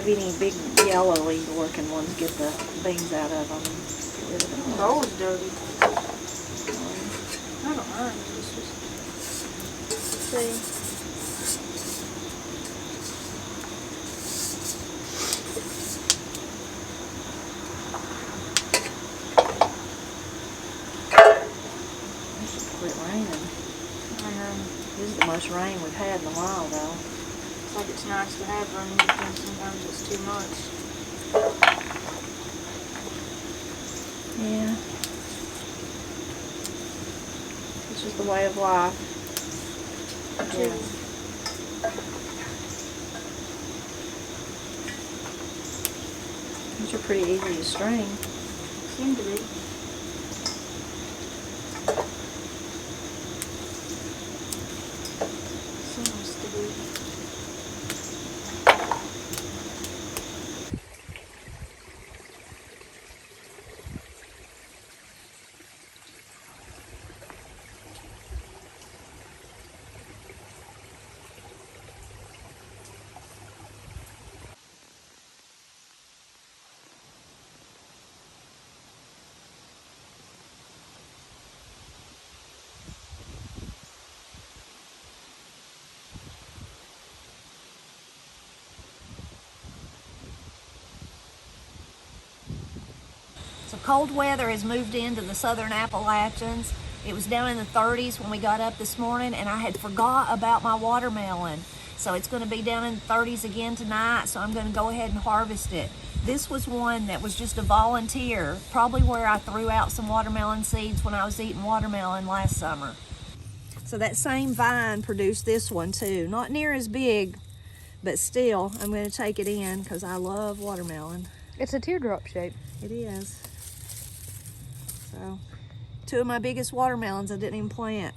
Any big yellowy looking ones, get the beans out of them. Get rid of them. The bowl is dirty. I don't mind. It's just, See? It should quit raining. I know. This is the most rain we've had in a while, though. It's like it's nice to have rain, but then sometimes it's too much. Yeah. It's just the way of life. Yeah. These are pretty easy to string. Seem to be. Seems to be. So cold weather has moved into the southern Appalachians. It was down in the 30s when we got up this morning, and I had forgot about my watermelon. So it's going to be down in the 30s again tonight, so I'm going to go ahead and harvest it. This was one that was just a volunteer, probably where I threw out some watermelon seeds when I was eating watermelon last summer. So that same vine produced this one too. Not near as big, but still, I'm going to take it in because I love watermelon. It's a teardrop shape. It is. So, two of my biggest watermelons I didn't even plant.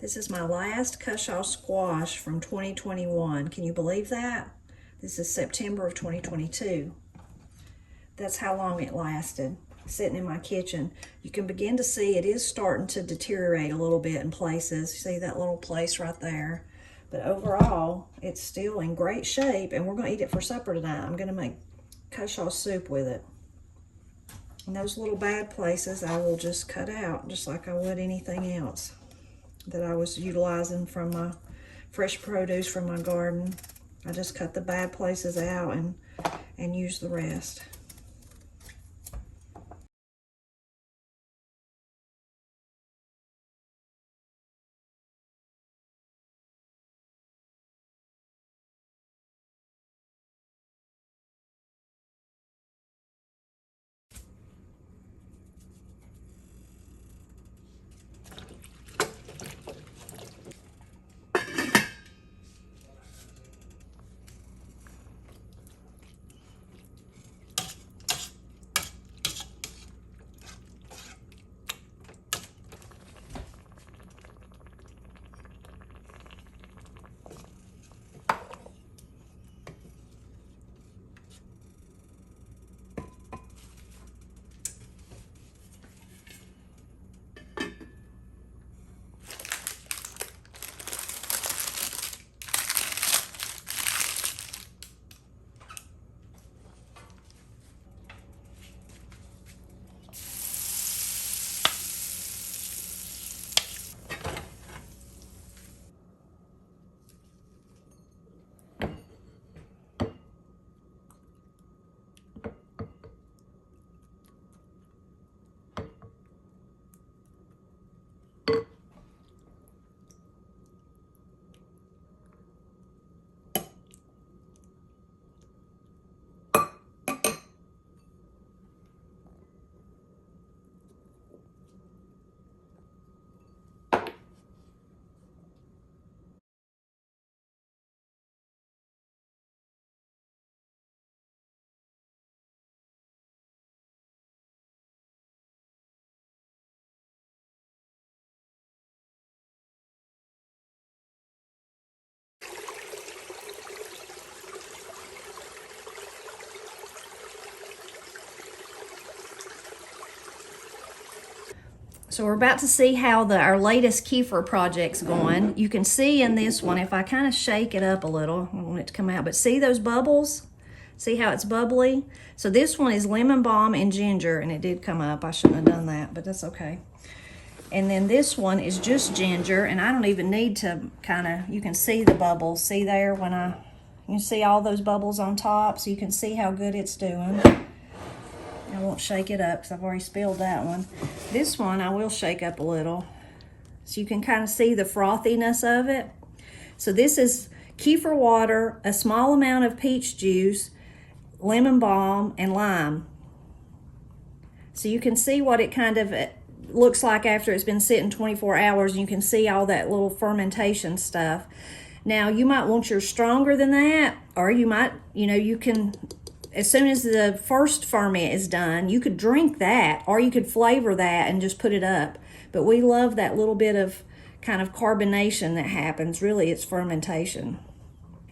This is my last Cushaw squash from 2021. Can you believe that? This is September of 2022. That's how long it lasted, sitting in my kitchen. You can begin to see it is starting to deteriorate a little bit in places. See that little place right there? But overall, it's still in great shape, and we're gonna eat it for supper tonight. I'm gonna make Cushaw soup with it. And those little bad places I will just cut out, just like I would anything else that I was utilizing from my fresh produce from my garden. I just cut the bad places out and use the rest. So we're about to see how our latest kefir project's going. You can see in this one, if I kind of shake it up a little, I want it to come out, but see those bubbles? See how it's bubbly? So this one is lemon balm and ginger, and it did come up. I shouldn't have done that, but that's okay. And then this one is just ginger, and I don't even need to you can see the bubbles. See there you can see all those bubbles on top, so you can see how good it's doing. I won't shake it up because I've already spilled that one. This one I will shake up a little so you can kind of see the frothiness of it. So this is kefir water, a small amount of peach juice, lemon balm, and lime. So you can see what it kind of looks like after it's been sitting 24 hours, and you can see all that little fermentation stuff. Now you might want yours stronger than that, or you might, you can, as soon as the first ferment is done, you could drink that, or you could flavor that and just put it up. But we love that little bit of kind of carbonation that happens. Really, it's fermentation.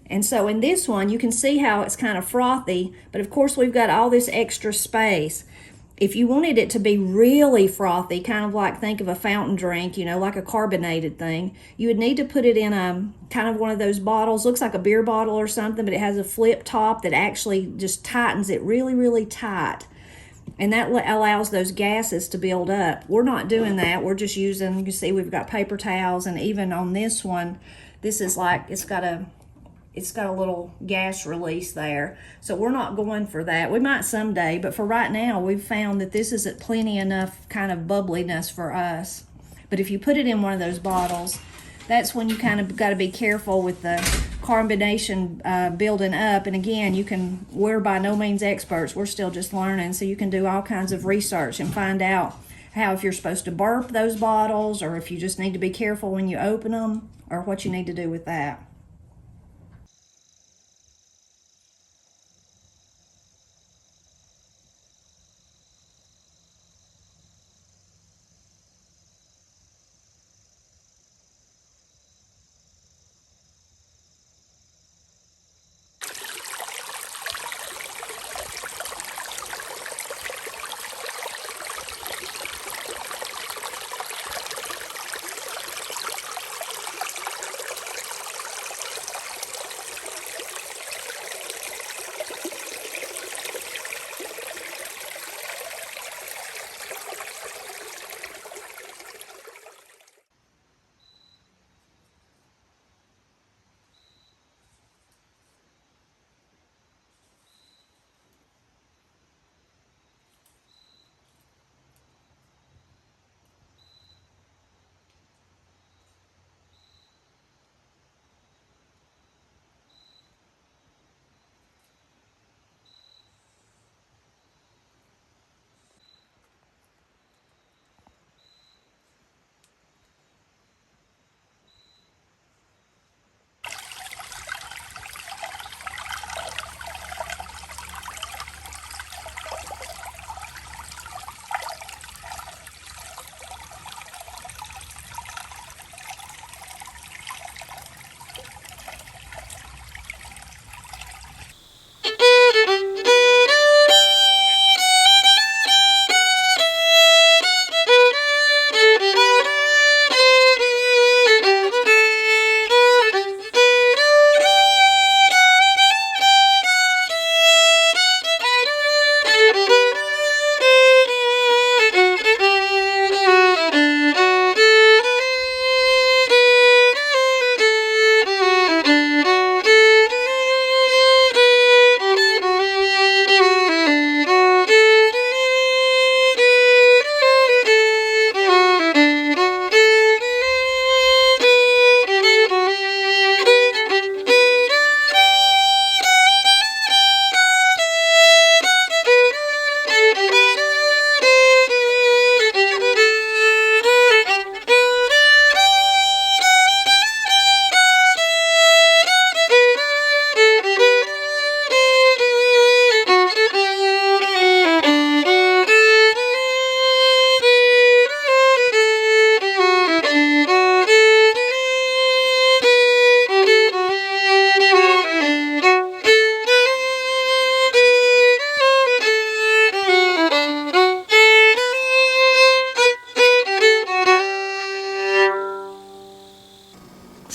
And so in this one, you can see how it's kind of frothy, but of course we've got all this extra space. If you wanted it to be really frothy, kind of like, think of a fountain drink, like a carbonated thing, you would need to put it in a kind of one of those bottles, looks like a beer bottle or something, but it has a flip top that actually just tightens it really, really tight. And that allows those gases to build up. We're not doing that. We're just using, you can see we've got paper towels, and even on this one, this is like, it's got a little gas release there. So we're not going for that. We might someday, but for right now, we've found that this isn't plenty enough kind of bubbliness for us. But if you put it in one of those bottles, that's when you kind of got to be careful with the carbonation building up. And again, we're by no means experts. We're still just learning. So you can do all kinds of research and find out how, if you're supposed to burp those bottles, or if you just need to be careful when you open them, or what you need to do with that.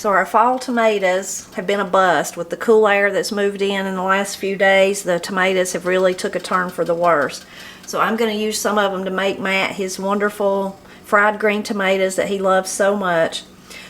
So our fall tomatoes have been a bust. With the cool air that's moved in the last few days, the tomatoes have really took a turn for the worse. So I'm going to use some of them to make Matt his wonderful fried green tomatoes that he loves so much.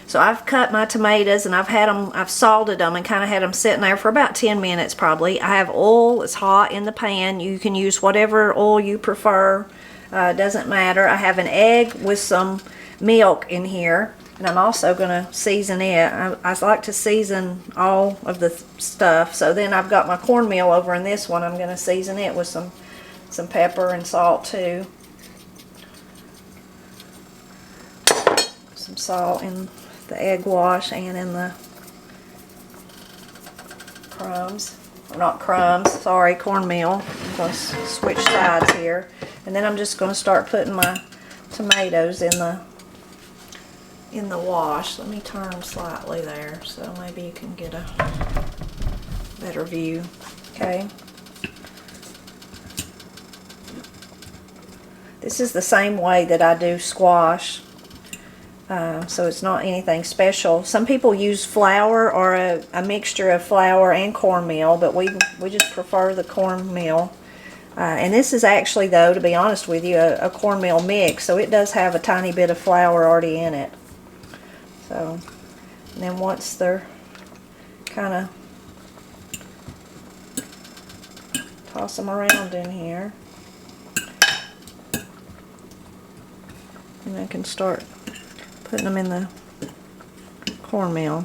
So I've cut my tomatoes and I've salted them and kind of had them sitting there for about 10 minutes probably. I have oil that's hot in the pan. You can use whatever oil you prefer. Doesn't matter. I have an egg with some milk in here. And I'm also going to season it. I like to season all of the stuff. So then I've got my cornmeal over in this one. I'm going to season it with some pepper and salt too. Some salt in the egg wash and in the crumbs. Or not crumbs, sorry, cornmeal. I'm going to switch sides here. And then I'm just going to start putting my tomatoes in the wash. Let me turn them slightly there so maybe you can get a better view. Okay. This is the same way that I do squash. So it's not anything special. Some people use flour or a mixture of flour and cornmeal, but we just prefer the cornmeal. And this is actually, though, to be honest with you, a cornmeal mix, so it does have a tiny bit of flour already in it. So, and then once they're kind of toss them around in here, and I can start putting them in the cornmeal.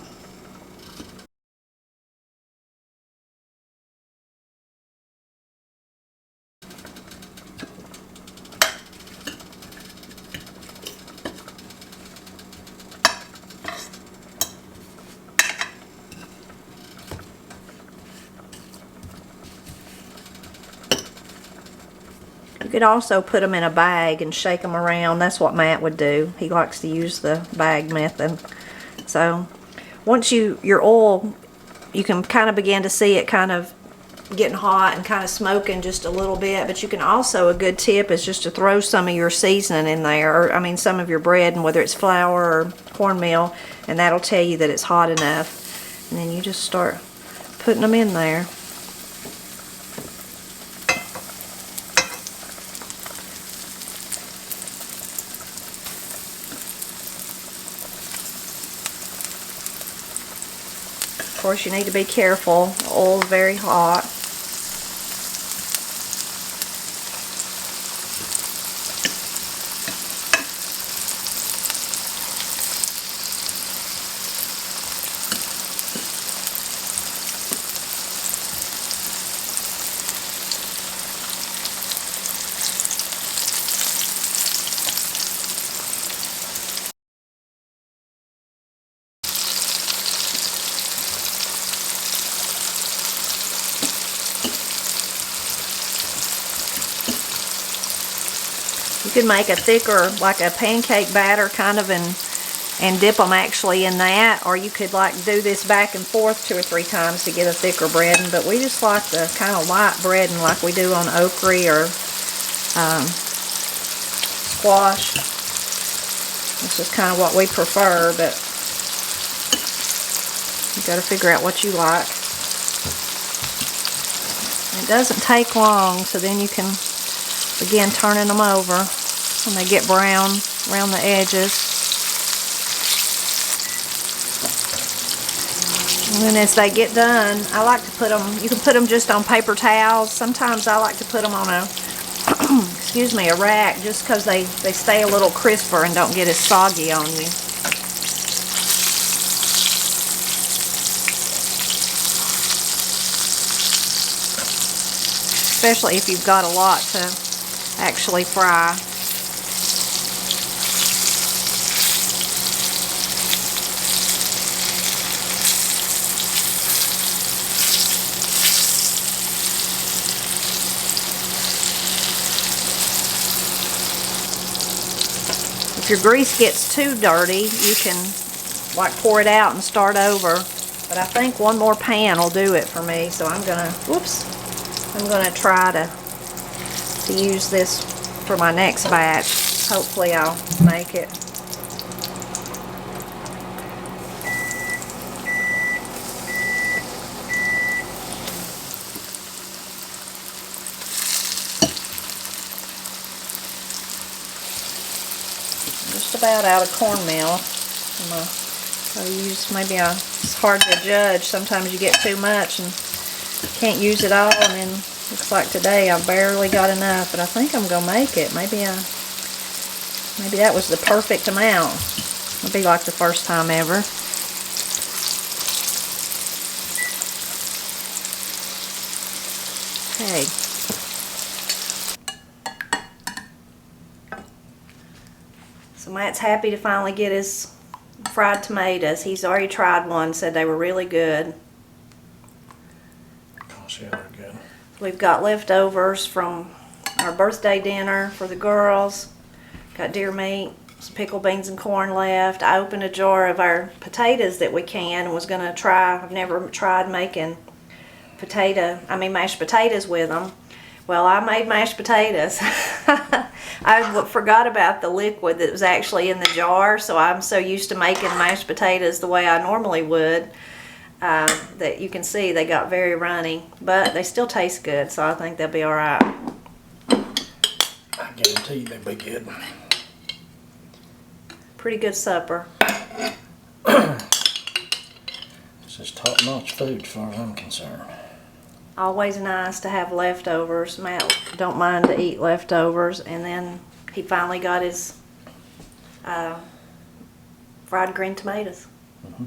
You could also put them in a bag and shake them around. That's what Matt would do. He likes to use the bag method. So once your oil, you can kind of begin to see it kind of getting hot and kind of smoking just a little bit. But you can also, a good tip is just to throw some of your seasoning in there, or I mean some of your bread, and whether it's flour or cornmeal, and that'll tell you that it's hot enough. And then you just start putting them in there. Of course, you need to be careful. The oil's very hot. You can make a thicker, like a pancake batter kind of, and dip them actually in that, or you could like do this back and forth 2 or 3 times to get a thicker breading. But we just like the kind of light breading like we do on okra or squash. This is kind of what we prefer, but you got to figure out what you like. And it doesn't take long, so then you can begin turning them over when they get brown around the edges. And then as they get done, I like to put them, you can put them just on paper towels. Sometimes I like to put them on a, excuse me, a rack, just because they stay a little crisper and don't get as soggy on you. Especially if you've got a lot to actually fry. If your grease gets too dirty, you can like pour it out and start over. But I think one more pan will do it for me, so I'm gonna, I'm gonna try to use this for my next batch. Hopefully I'll make it. about out of cornmeal. So it's hard to judge. Sometimes you get too much and can't use it all, and then looks like today I barely got enough, but I think I'm gonna make it. Maybe that was the perfect amount. It'll be like the first time ever. Okay. So Matt's happy to finally get his fried tomatoes. He's already tried one, said they were really good. Gosh, yeah, they're good. We've got leftovers from our birthday dinner for the girls. Got deer meat, some pickled beans and corn left. I opened a jar of our potatoes that we can and was going to try. I've never tried making mashed potatoes with them. Well, I made mashed potatoes. I forgot about the liquid that was actually in the jar, so I'm so used to making mashed potatoes the way I normally would that you can see they got very runny, but they still taste good, so I think they'll be all right. I guarantee you they'll be good. Pretty good supper. This is top-notch food as far as I'm concerned. Always nice to have leftovers. Matt don't mind to eat leftovers, and then he finally got his fried green tomatoes. Mm-hmm.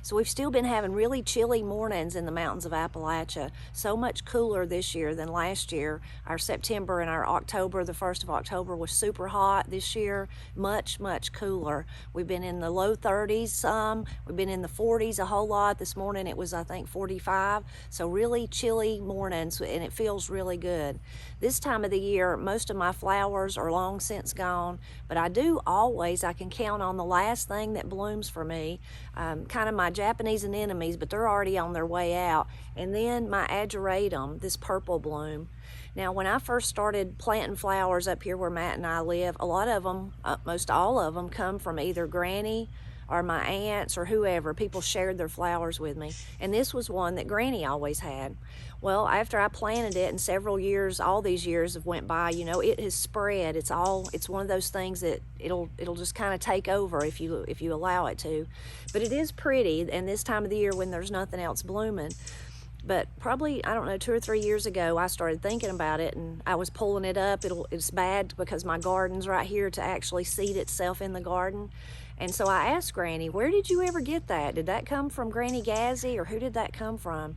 So we've still been having really chilly mornings in the mountains of Appalachia. So much cooler this year than last year. Our September and our October, the 1st of October, was super hot. This year, much, much cooler. We've been in the low 30s some. We've been in the 40s a whole lot. This morning it was, I think, 45. So really chilly mornings, and it feels really good. This time of the year, most of my flowers are long since gone, but I can count on the last thing that blooms for me, kind of my Japanese anemones, but they're already on their way out. And then my ageratum, this purple bloom. Now, when I first started planting flowers up here where Matt and I live, a lot of them, most all of them, come from either Granny or my aunts or whoever. People shared their flowers with me. And this was one that Granny always had. Well, after I planted it, and several years, all these years have went by, you know, it has spread. It's one of those things that it'll just kind of take over if you allow it to. But it is pretty, and this time of the year when there's nothing else blooming. But probably, I don't know, 2 or 3 years ago, I started thinking about it, and I was pulling it up. It's bad because my garden's right here to actually seed itself in the garden. And so I asked Granny, where did you ever get that? Did that come from Granny Gazzy, or who did that come from?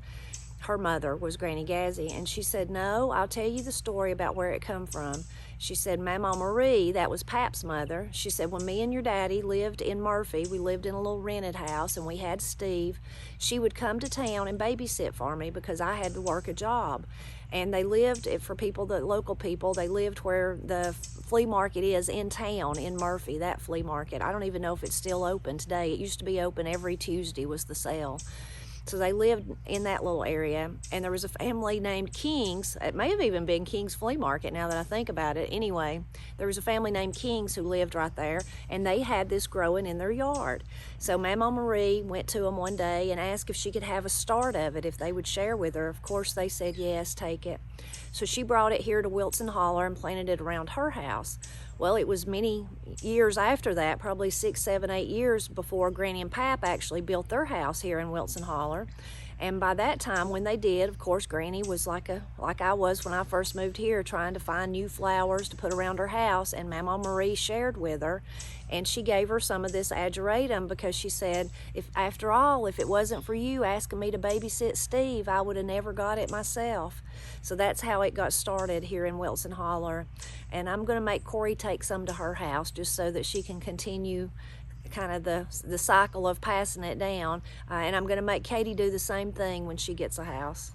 Her mother was Granny Gazzy, and she said, no, I'll tell you the story about where it come from. She said, Mama Marie, that was Pap's mother. She said, when me and your daddy lived in Murphy, we lived in a little rented house, and we had Steve. She would come to town and babysit for me because I had to work a job. And they lived, for people, the local people, they lived where the flea market is in town in Murphy, that flea market. I don't even know if it's still open today. It used to be open every Tuesday was the sale. So they lived in that little area, and there was a family named Kings. It may have even been King's Flea Market now that I think about it. Anyway, there was a family named Kings who lived right there, and they had this growing in their yard. So Mama Marie went to them one day and asked if she could have a start of it, if they would share with her. Of course, they said yes, take it. So she brought it here to Wilson Holler and planted it around her house. Well, it was many years after that, probably 6, 7, 8 years before Granny and Pap actually built their house here in Wilson Holler. And by that time, when they did, of course, Granny was like I was when I first moved here, trying to find new flowers to put around her house, and Mama Marie shared with her. And she gave her some of this ageratum because she said, after all, if it wasn't for you asking me to babysit Steve, I would have never got it myself. So that's how it got started here in Wilson Holler. And I'm going to make Corey take some to her house just so that she can continue kind of the cycle of passing it down. And I'm going to make Katie do the same thing when she gets a house.